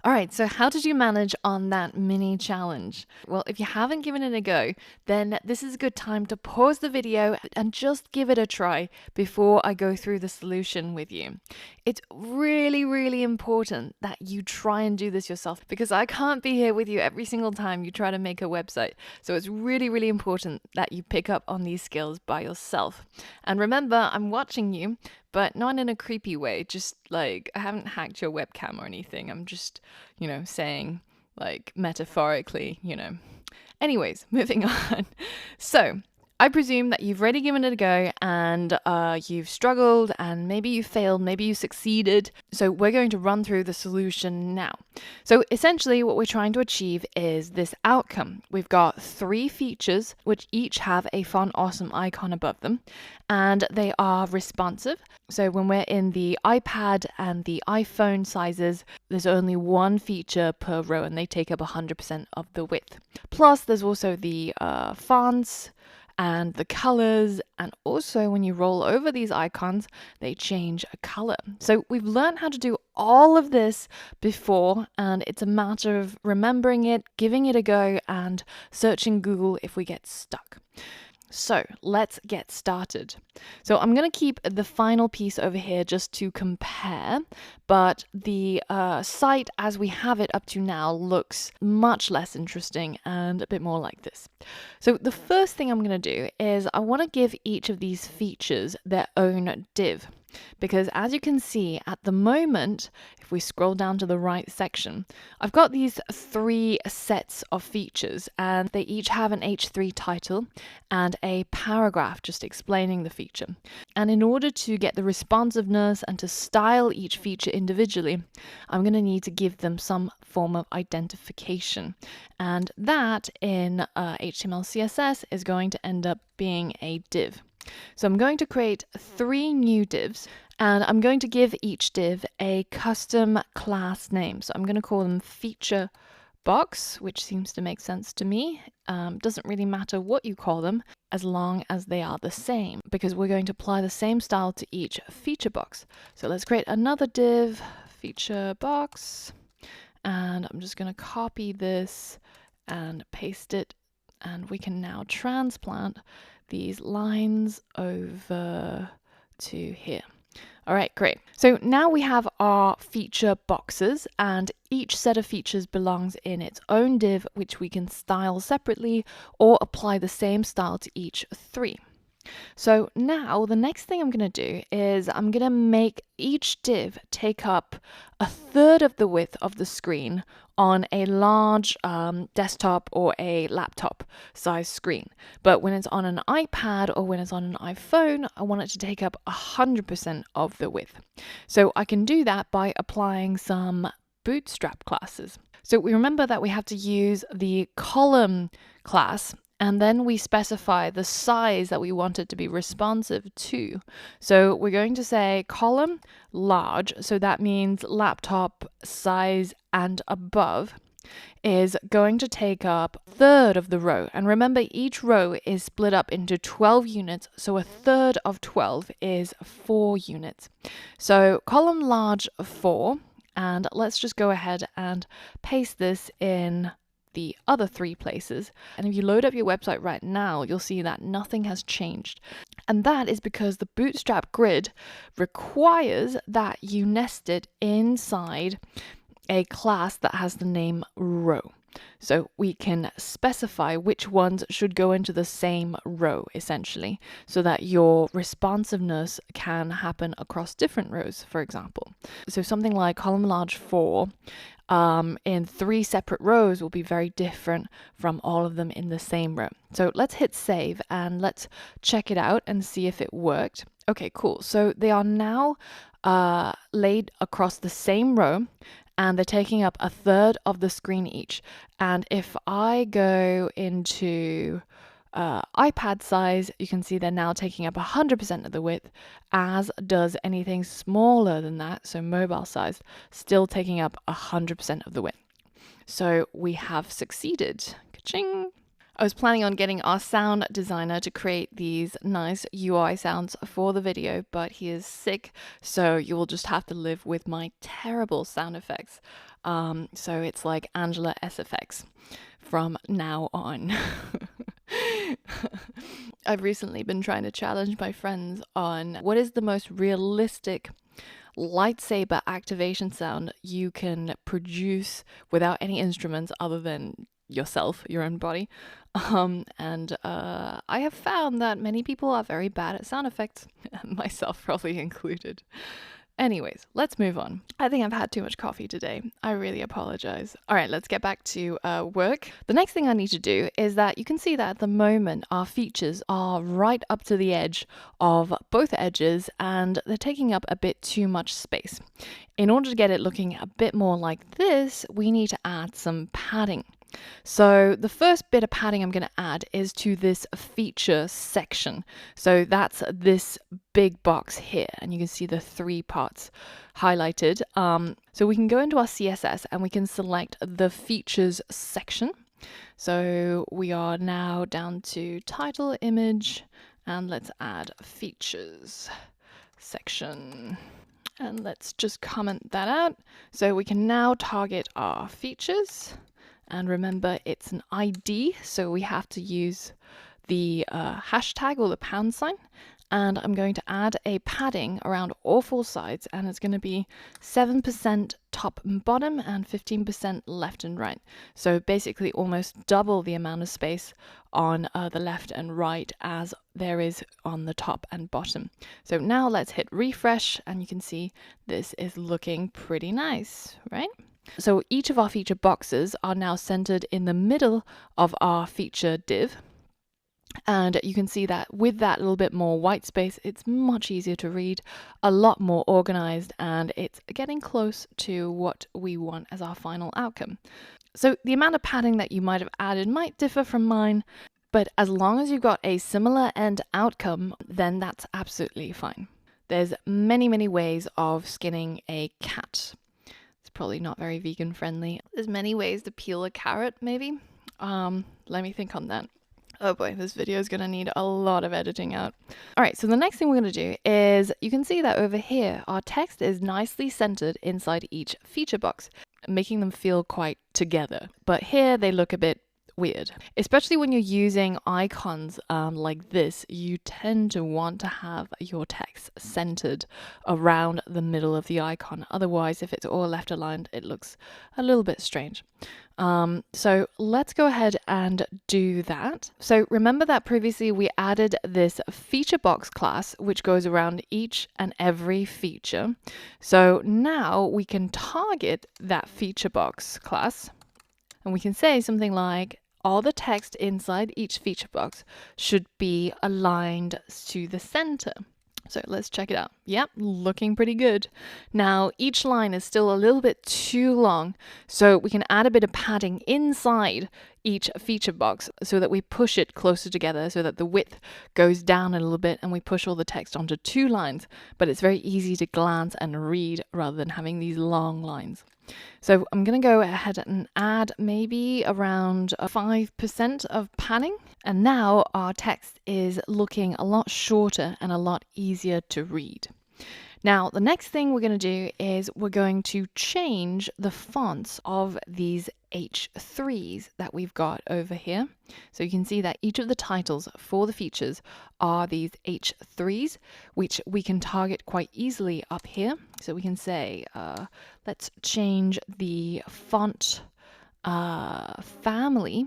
All right, so how did you manage on that mini challenge? Well, if you haven't given it a go, then this is a good time to pause the video and just give it a try before I go through the solution with you. It's really, really important that you try and do this yourself because I can't be here with you every single time you try to make a website. So it's really, really important that you pick up on these skills by yourself. And remember, I'm watching you, but not in a creepy way. Just like, I haven't hacked your webcam or anything. I'm just, saying like metaphorically. Anyways, moving on. So, I presume that you've already given it a go and you've struggled and maybe you failed, maybe you succeeded. So we're going to run through the solution now. So essentially what we're trying to achieve is this outcome. We've got 3 features which each have a font awesome icon above them and they are responsive. So when we're in the iPad and the iPhone sizes, there's only 1 feature per row and they take up 100% of the width. Plus there's also the fonts and the colors, and also when you roll over these icons, they change a color. So we've learned how to do all of this before, and it's a matter of remembering it, giving it a go, and searching Google if we get stuck. So let's get started. So I'm going to keep the final piece over here just to compare, but the site as we have it up to now looks much less interesting and a bit more like this. So the first thing I'm going to do is I want to give each of these features their own div. Because as you can see at the moment, if we scroll down to the right section, I've got these 3 sets of features and they each have an H3 title and a paragraph just explaining the feature. And in order to get the responsiveness and to style each feature individually, I'm going to need to give them some form of identification. And that in HTML CSS is going to end up being a div. So I'm going to create 3 new divs and I'm going to give each div a custom class name. So I'm going to call them feature box, which seems to make sense to me. Doesn't really matter what you call them as long as they are the same because we're going to apply the same style to each feature box. So let's create another div, feature box, and I'm just going to copy this and paste it, and we can now transplant these lines over to here. All right, great. So now we have our feature boxes and each set of features belongs in its own div, which we can style separately or apply the same style to each 3. So now the next thing I'm going to do is I'm going to make each div take up 1/3 of the width of the screen on a large desktop or a laptop size screen. But when it's on an iPad or when it's on an iPhone, I want it to take up 100% of the width. So I can do that by applying some Bootstrap classes. So we remember that we have to use the column class and then we specify the size that we want it to be responsive to. So we're going to say column large, so that means laptop size and above is going to take up 1/3 of the row. And remember, each row is split up into 12 units, so 1/3 of 12 is 4 units. So column large 4, and let's just go ahead and paste this in the other 3 places. And if you load up your website right now, you'll see that nothing has changed. And that is because the Bootstrap grid requires that you nest it inside a class that has the name row. So we can specify which ones should go into the same row, essentially, so that your responsiveness can happen across different rows, for example. So something like column large 4 in 3 separate rows will be very different from all of them in the same row. So let's hit save and let's check it out and see if it worked. Okay, cool. So they are now laid across the same row and they're taking up 1/3 of the screen each. And if I go into iPad size, you can see they're now taking up 100% of the width, as does anything smaller than that, so mobile size, still taking up 100% of the width. So we have succeeded. Ka-ching! I was planning on getting our sound designer to create these nice UI sounds for the video, but he is sick, so you will just have to live with my terrible sound effects. So it's like Angela SFX from now on. I've recently been trying to challenge my friends on what is the most realistic lightsaber activation sound you can produce without any instruments other than yourself, your own body. I have found that many people are very bad at sound effects, myself probably included. Anyways, let's move on. I think I've had too much coffee today. I really apologize. All right, let's get back to work. The next thing I need to do is that you can see that at the moment our features are right up to the edge of both edges and they're taking up a bit too much space. In order to get it looking a bit more like this, we need to add some padding. So the first bit of padding I'm going to add is to this feature section. So that's this big box here, and you can see the 3 parts highlighted. So we can go into our CSS and we can select the features section. So we are now down to title, image, and let's add features section. And let's just comment that out. So we can now target our features. And remember, it's an ID, so we have to use the hashtag or the pound sign. And I'm going to add a padding around all 4 sides, and it's going to be 7% top and bottom and 15% left and right. So basically almost double the amount of space on the left and right as there is on the top and bottom. So now let's hit refresh, and you can see this is looking pretty nice, right? So each of our feature boxes are now centered in the middle of our feature div. And you can see that with that little bit more white space, it's much easier to read, a lot more organized, and it's getting close to what we want as our final outcome. So the amount of padding that you might have added might differ from mine, but as long as you've got a similar end outcome, then that's absolutely fine. There's many, many ways of skinning a cat. It's probably not very vegan friendly. There's many ways to peel a carrot, maybe. Let me think on that. Oh boy, this video is going to need a lot of editing out. All right, so the next thing we're going to do is you can see that over here, our text is nicely centered inside each feature box, making them feel quite together. But here they look a bit weird, especially when you're using icons like this. You tend to want to have your text centered around the middle of the icon. Otherwise, if it's all left aligned, it looks a little bit strange. So let's go ahead and do that. So remember that previously we added this feature box class, which goes around each and every feature. So now we can target that feature box class, and we can say something like, all the text inside each feature box should be aligned to the center. So let's check it out. Yep, looking pretty good. Now, each line is still a little bit too long, so we can add a bit of padding inside each feature box so that we push it closer together so that the width goes down a little bit and we push all the text onto 2 lines, but it's very easy to glance and read rather than having these long lines. So I'm going to go ahead and add maybe around 5% of padding. And now our text is looking a lot shorter and a lot easier to read. Now, the next thing we're going to do is we're going to change the fonts of these H3s that we've got over here. So you can see that each of the titles for the features are these H3s, which we can target quite easily up here. So we can say, let's change the font family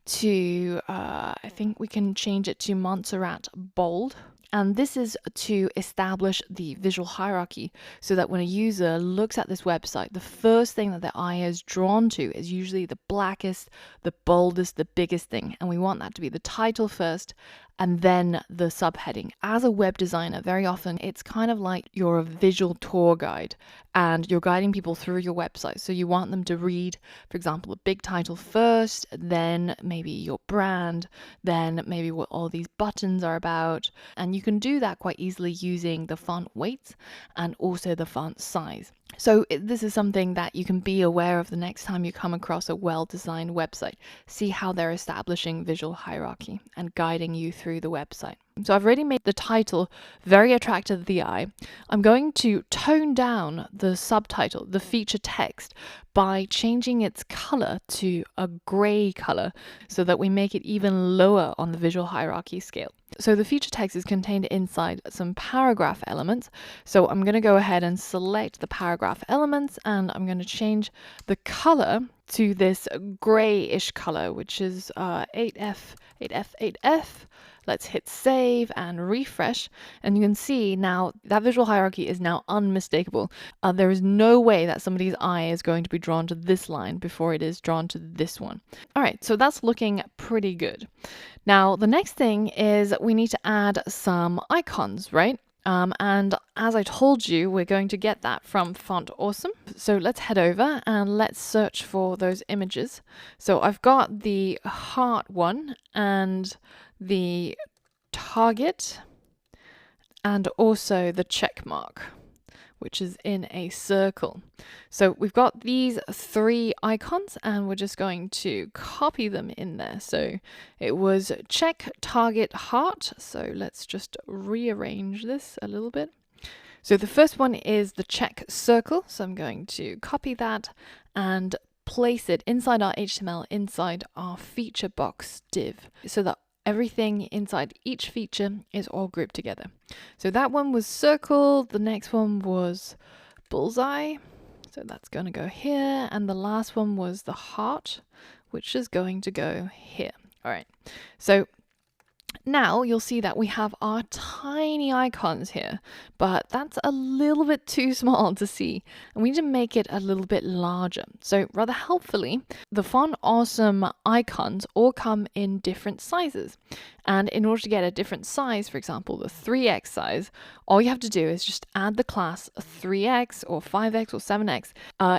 to, I think we can change it to Montserrat Bold. And this is to establish the visual hierarchy so that when a user looks at this website, the first thing that their eye is drawn to is usually the blackest, the boldest, the biggest thing. And we want that to be the title first and then the subheading. As a web designer, very often it's kind of like you're a visual tour guide and you're guiding people through your website. So you want them to read, for example, a big title first, then maybe your brand, then maybe what all these buttons are about. And you can do that quite easily using the font weights and also the font size. So this is something that you can be aware of the next time you come across a well-designed website. See how they're establishing visual hierarchy and guiding you through the website. So I've already made the title very attractive to the eye. I'm going to tone down the subtitle, the feature text, by changing its color to a gray color so that we make it even lower on the visual hierarchy scale. So the feature text is contained inside some paragraph elements. So I'm going to go ahead and select the paragraph elements, and I'm going to change the color to this grayish color, which is 8F, 8F, 8F. Let's hit save and refresh, and you can see now that visual hierarchy is now unmistakable. There is no way that somebody's eye is going to be drawn to this line before it is drawn to this one. All right, so that's looking pretty good. Now, the next thing is we need to add some icons, right? And as I told you, we're going to get that from Font Awesome. So let's head over and let's search for those images. So I've got the heart one and the target and also the check mark, which is in a circle. So we've got these 3 icons and we're just going to copy them in there. So it was check, target, heart. So let's just rearrange this a little bit. So the first one is the check circle. So I'm going to copy that and place it inside our HTML, inside our feature box div, so that everything inside each feature is all grouped together. So that one was circle, the next one was bullseye, so that's going to go here, and the last one was the heart, which is going to go here. All right, so now you'll see that we have our tiny icons here, but that's a little bit too small to see, and we need to make it a little bit larger. So rather helpfully, the Font Awesome icons all come in different sizes. And in order to get a different size, for example, the 3x size, all you have to do is just add the class 3x or 5x or 7x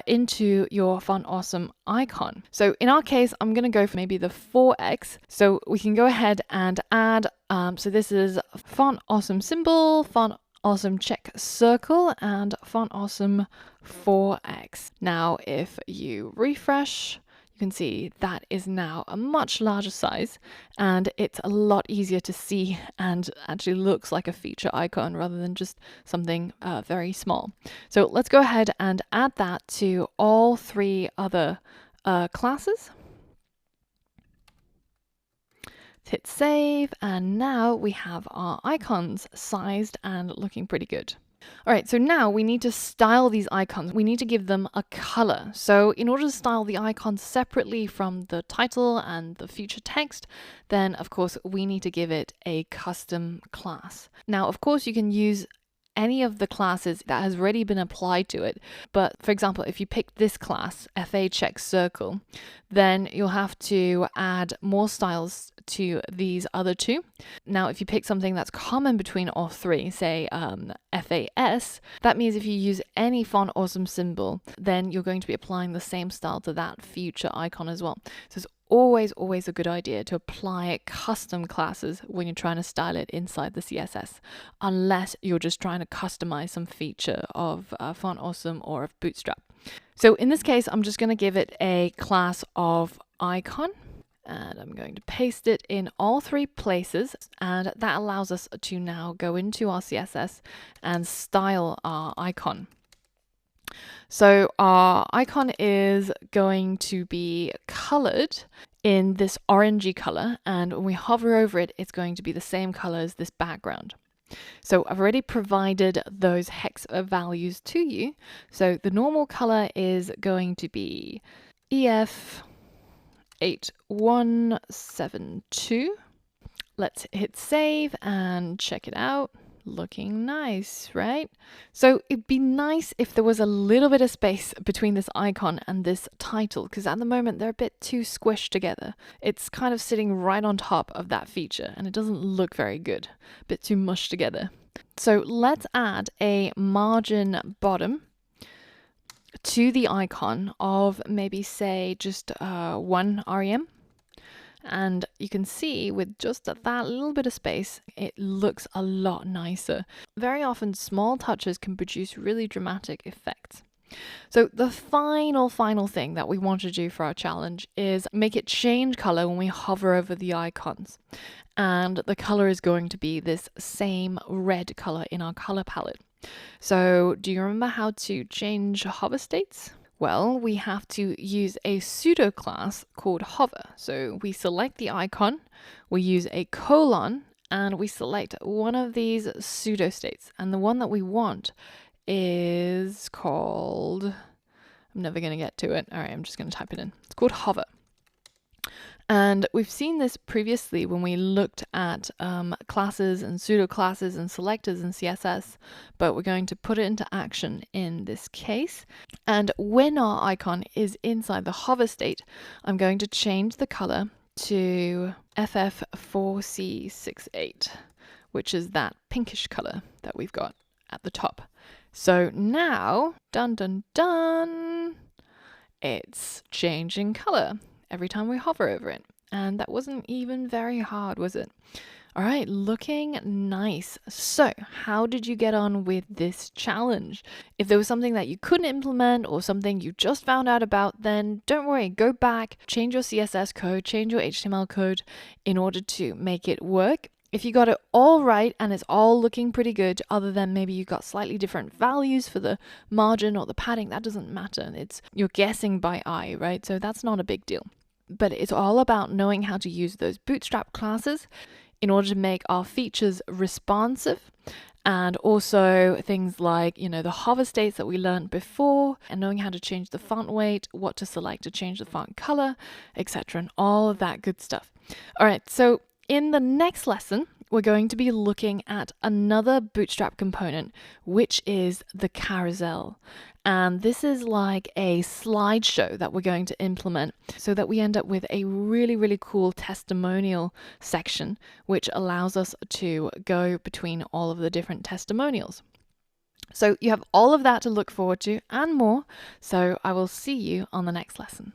into your Font Awesome icon. So in our case, I'm going to go for maybe the 4x. So we can go ahead and add, so this is Font Awesome symbol, Font Awesome check circle, and Font Awesome 4x. Now, if you refresh, you can see that is now a much larger size, and it's a lot easier to see and actually looks like a feature icon rather than just something very small. So let's go ahead and add that to all 3 other classes. Hit save, and now we have our icons sized and looking pretty good. All right, so now we need to style these icons. We need to give them a color. So in order to style the icons separately from the title and the feature text, then of course we need to give it a custom class. Now, of course, you can use any of the classes that has already been applied to it. But for example, if you pick this class, FA check circle, then you'll have to add more styles to these other 2. Now, if you pick something that's common between all 3, say FAS, that means if you use any Font Awesome symbol, then you're going to be applying the same style to that feature icon as well. So it's always a good idea to apply custom classes when you're trying to style it inside the CSS, unless you're just trying to customize some feature of Font Awesome or of Bootstrap. So in this case, I'm just going to give it a class of icon, and I'm going to paste it in all 3 places, and that allows us to now go into our CSS and style our icon. So our icon is going to be colored in this orangey color, and when we hover over it, it's going to be the same color as this background. So I've already provided those hex values to you. So the normal color is going to be EF8172. Let's hit save and check it out. Looking nice, right? So it'd be nice if there was a little bit of space between this icon and this title, because at the moment they're a bit too squished together. It's kind of sitting right on top of that feature and it doesn't look very good, a bit too mushed together. So let's add a margin bottom to the icon of maybe say just 1 rem. And you can see with just that little bit of space, it looks a lot nicer. Very often small touches can produce really dramatic effects. So the final thing that we want to do for our challenge is make it change color when we hover over the icons. And the color is going to be this same red color in our color palette. So do you remember how to change hover states? Well, we have to use a pseudo class called hover. So we select the icon, we use a colon, and we select one of these pseudo states. And the one that we want is called, I'm never going to get to it. All right, I'm just going to type it in. It's called hover. And we've seen this previously when we looked at classes and pseudo classes and selectors in CSS, but we're going to put it into action in this case. And when our icon is inside the hover state, I'm going to change the color to FF4C68, which is that pinkish color that we've got at the top. So now, dun dun dun, it's changing color every time we hover over it. And that wasn't even very hard, was it? All right, looking nice. So how did you get on with this challenge? If there was something that you couldn't implement or something you just found out about, then don't worry, go back, change your CSS code, change your HTML code in order to make it work. If you got it all right and it's all looking pretty good, other than maybe you got slightly different values for the margin or the padding, that doesn't matter. You're guessing by eye, right? So that's not a big deal. But it's all about knowing how to use those Bootstrap classes in order to make our features responsive, and also things like, the hover states that we learned before, and knowing how to change the font weight, what to select to change the font color, etc., and all of that good stuff. All right, so in the next lesson, we're going to be looking at another Bootstrap component, which is the carousel. And this is like a slideshow that we're going to implement so that we end up with a really, really cool testimonial section, which allows us to go between all of the different testimonials. So you have all of that to look forward to and more. So I will see you on the next lesson.